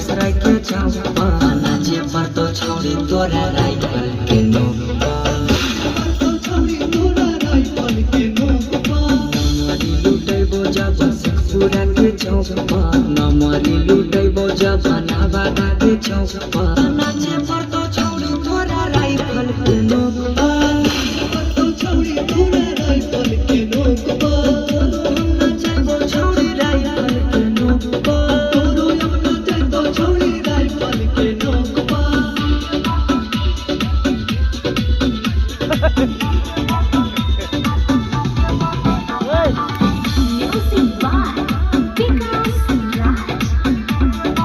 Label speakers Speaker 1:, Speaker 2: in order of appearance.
Speaker 1: दूसरा के चापा नाचे पर तो छोड़ी तोरा राइफल के नोक पूरा के चौक पर नमरी लुटै बजा बना बाबा के चौक पर